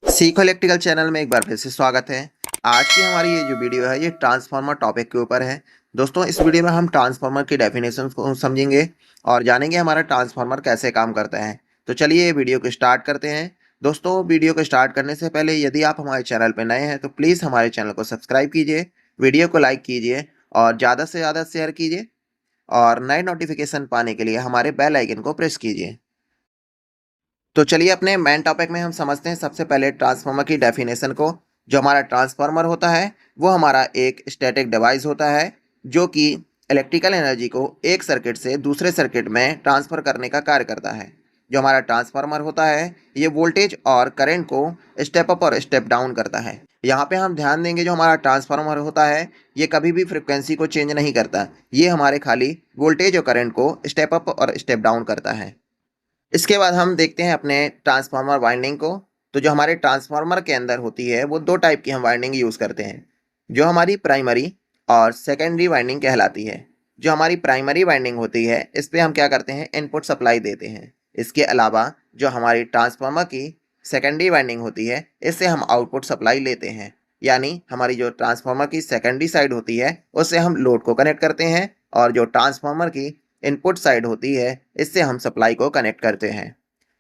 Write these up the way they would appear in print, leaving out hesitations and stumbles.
सीखो electrical channel में एक बार फिर से स्वागत है। आज की हमारी ये जो वीडियो है ये ट्रांसफार्मर टॉपिक के ऊपर है। दोस्तों इस वीडियो में हम ट्रांसफार्मर की डेफिनेशन को समझेंगे और जानेंगे हमारा ट्रांसफार्मर कैसे काम करता है। तो चलिए ये वीडियो को स्टार्ट करते हैं। दोस्तों वीडियो को स्टार्ट करने से पहले यदि आप हमारे चैनल पर नए हैं तो प्लीज़ हमारे चैनल को सब्सक्राइब कीजिए, वीडियो को लाइक कीजिए और ज़्यादा से ज़्यादा शेयर कीजिए और नए नोटिफिकेशन पाने के लिए हमारे बेल आइकन को प्रेस कीजिए। तो चलिए अपने मेन टॉपिक में हम समझते हैं सबसे पहले ट्रांसफार्मर की डेफिनेशन को। जो हमारा ट्रांसफार्मर होता है वो हमारा एक स्टैटिक डिवाइस होता है जो कि इलेक्ट्रिकल एनर्जी को एक सर्किट से दूसरे सर्किट में ट्रांसफ़र करने का कार्य करता है। जो हमारा ट्रांसफार्मर होता है ये वोल्टेज और करंट को स्टेप अप और स्टेप डाउन करता है। यहाँ पे हम ध्यान देंगे जो हमारा ट्रांसफार्मर होता है ये कभी भी फ्रिक्वेंसी को चेंज नहीं करता, ये हमारे खाली वोल्टेज और करंट को स्टेप अप और स्टेप डाउन करता है। इसके बाद हम देखते हैं अपने ट्रांसफार्मर वाइंडिंग को। तो जो हमारे ट्रांसफार्मर के अंदर होती है वो दो टाइप की हम वाइंडिंग यूज़ करते हैं, जो हमारी प्राइमरी और सेकेंडरी वाइंडिंग कहलाती है। जो हमारी प्राइमरी वाइंडिंग होती है इस पर हम क्या करते हैं, इनपुट सप्लाई देते हैं। इसके अलावा जो हमारी ट्रांसफार्मर की सेकेंडरी वाइंडिंग होती है इससे हम आउटपुट सप्लाई लेते हैं, यानी हमारी जो ट्रांसफार्मर की सेकेंडरी साइड होती है उससे हम लोड को कनेक्ट करते हैं और जो ट्रांसफार्मर की इनपुट साइड होती है इससे हम सप्लाई को कनेक्ट करते हैं।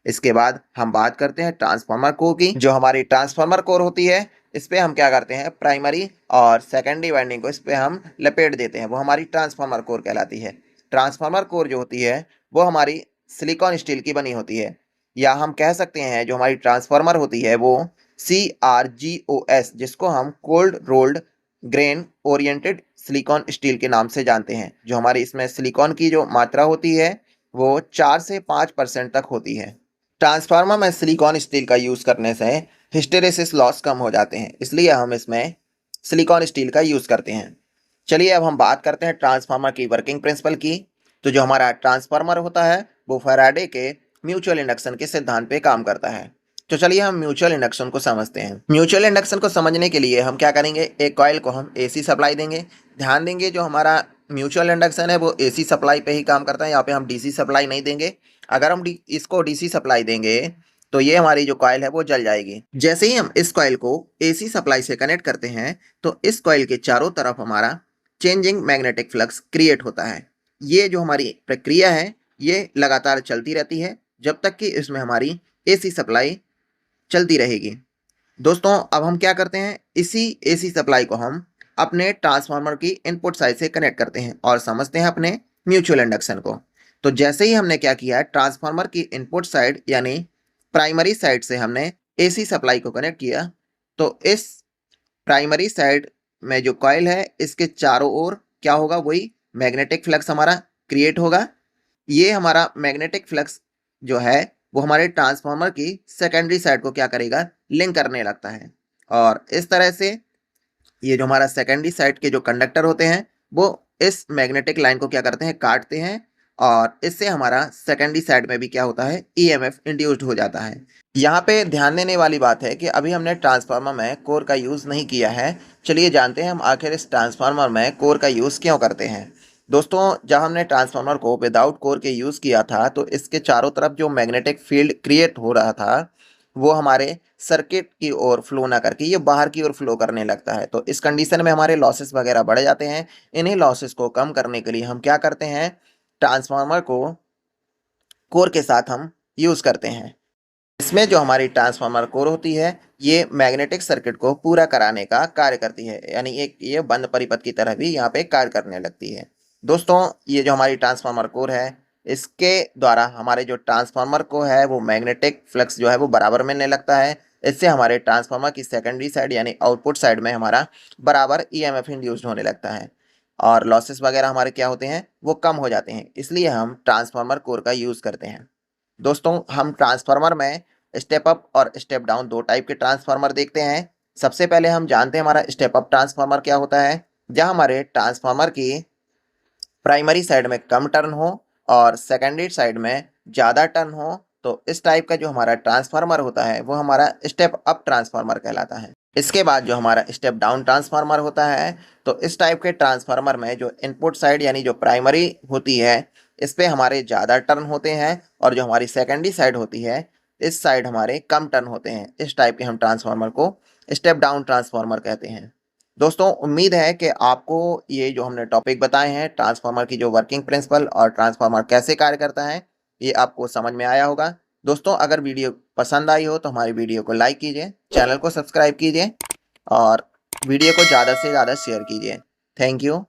इसके बाद हम बात करते हैं ट्रांसफार्मर कोर की। जो हमारी ट्रांसफार्मर कोर होती है इस पे हम क्या करते हैं, प्राइमरी और सेकेंडरी वाइंडिंग को इस पे हम लपेट देते हैं, वो हमारी ट्रांसफार्मर कोर कहलाती है। ट्रांसफार्मर कोर जो होती है वो हमारी सिलिकॉन स्टील की बनी होती है, या हम कह सकते हैं जो हमारी ट्रांसफार्मर होती है वो CRGOS, जिसको हम cold rolled grain oriented silicon steel के नाम से जानते हैं। जो हमारी इसमें सिलिकॉन की जो मात्रा होती है वो 4 से 5% तक होती है। ट्रांसफार्मर में सिलिकॉन स्टील का यूज़ करने से हिस्टेरेसिस लॉस कम हो जाते हैं, इसलिए हम इसमें सिलिकॉन स्टील का यूज़ करते हैं। चलिए अब हम बात करते हैं ट्रांसफार्मर की वर्किंग प्रिंसिपल की। तो जो हमारा ट्रांसफार्मर होता है वो फैराडे के म्यूचुअल इंडक्शन के सिद्धांत पे काम करता है। तो चलिए हम म्यूचुअल इंडक्शन को समझते हैं। म्यूचुअल इंडक्शन को समझने के लिए हम क्या करेंगे, एक कॉइल को हम AC सप्लाई देंगे। ध्यान देंगे जो हमारा म्यूचुअल इंडक्शन है वो AC सप्लाई पे ही काम करता है, यहाँ पे हम DC सप्लाई नहीं देंगे। अगर हम इसको DC सप्लाई देंगे तो ये हमारी जो कॉइल है वो जल जाएगी। जैसे ही हम इस कॉइल को AC सप्लाई से कनेक्ट करते हैं तो इस कॉइल के चारों तरफ हमारा चेंजिंग मैग्नेटिक फ्लक्स क्रिएट होता है। ये जो हमारी प्रक्रिया है ये लगातार चलती रहती है जब तक कि इसमें हमारी AC सप्लाई चलती रहेगी। दोस्तों अब हम क्या करते हैं, इसी AC सप्लाई को हम अपने ट्रांसफार्मर की इनपुट साइड से कनेक्ट करते हैं और समझते हैं अपने म्यूचुअल इंडक्शन को। तो जैसे ही हमने क्या किया, ट्रांसफार्मर की इनपुट साइड यानी प्राइमरी साइड से हमने AC सप्लाई को कनेक्ट किया, तो इस प्राइमरी साइड में जो कॉइल है इसके चारों ओर क्या होगा, वही मैग्नेटिक फ्लक्स हमारा क्रिएट होगा। ये हमारा मैग्नेटिक फ्लक्स जो है वो हमारे ट्रांसफार्मर की सेकेंडरी साइड को क्या करेगा, लिंक करने लगता है। और इस तरह से ये जो हमारा सेकेंडरी साइड के जो कंडक्टर होते हैं वो इस मैग्नेटिक लाइन को क्या करते हैं, काटते हैं और इससे हमारा सेकेंडरी साइड में भी क्या होता है, EMF इंड्यूस्ड हो जाता है। यहाँ पे ध्यान देने वाली बात है कि अभी हमने ट्रांसफार्मर में कोर का यूज़ नहीं किया है। चलिए जानते हैं हम आखिर इस ट्रांसफार्मर में कोर का यूज़ क्यों करते हैं। दोस्तों जब हमने ट्रांसफार्मर को विदाउट कोर के यूज़ किया था तो इसके चारों तरफ जो मैग्नेटिक फील्ड क्रिएट हो रहा था वो हमारे सर्किट की ओर फ्लो ना करके ये बाहर की ओर फ्लो करने लगता है। तो इस कंडीशन में हमारे लॉसेस वगैरह बढ़ जाते हैं। इन्हीं लॉसेस को कम करने के लिए हम क्या करते हैं, ट्रांसफार्मर को कोर के साथ हम यूज़ करते हैं। इसमें जो हमारी ट्रांसफार्मर कोर होती है ये मैग्नेटिक सर्किट को पूरा कराने का कार्य करती है, यानी एक ये बंद परिपथ की तरह भी यहाँ पे कार्य करने लगती है। दोस्तों ये जो हमारी ट्रांसफार्मर कोर है इसके द्वारा हमारे जो ट्रांसफार्मर को है वो मैग्नेटिक फ्लक्स जो है वो बराबर मिलने लगता है। इससे हमारे ट्रांसफार्मर की सेकेंडरी साइड यानी आउटपुट साइड में हमारा बराबर EMF इंड्यूस्ड होने लगता है और लॉसेस वगैरह हमारे क्या होते हैं, वो कम हो जाते हैं। इसलिए हम ट्रांसफार्मर कोर का यूज़ करते हैं। दोस्तों हम ट्रांसफार्मर में स्टेप अप और स्टेप डाउन दो टाइप के ट्रांसफार्मर देखते हैं। सबसे पहले हम जानते हैं हमारा स्टेप अप ट्रांसफार्मर क्या होता है, जहां हमारे ट्रांसफार्मर की प्राइमरी साइड में कम टर्न हो और सेकेंडरी साइड में ज़्यादा टर्न हो। तो इस टाइप का जो हमारा ट्रांसफार्मर होता है वो हमारा स्टेप अप ट्रांसफार्मर कहलाता है। इसके बाद जो हमारा स्टेप डाउन ट्रांसफार्मर होता है, तो इस टाइप के ट्रांसफार्मर में जो इनपुट साइड यानी जो प्राइमरी होती है इस पे हमारे ज़्यादा टर्न होते हैं और जो हमारी सेकेंडरी साइड होती है इस साइड हमारे कम टर्न होते हैं। इस टाइप के हम ट्रांसफार्मर को स्टेप डाउन ट्रांसफार्मर कहते हैं। दोस्तों उम्मीद है कि आपको ये जो हमने टॉपिक बताए हैं, ट्रांसफार्मर की जो वर्किंग प्रिंसिपल और ट्रांसफार्मर कैसे कार्य करता है, ये आपको समझ में आया होगा। दोस्तों अगर वीडियो पसंद आई हो तो हमारी वीडियो को लाइक कीजिए, चैनल को सब्सक्राइब कीजिए और वीडियो को ज़्यादा से ज़्यादा शेयर कीजिए। Thank you.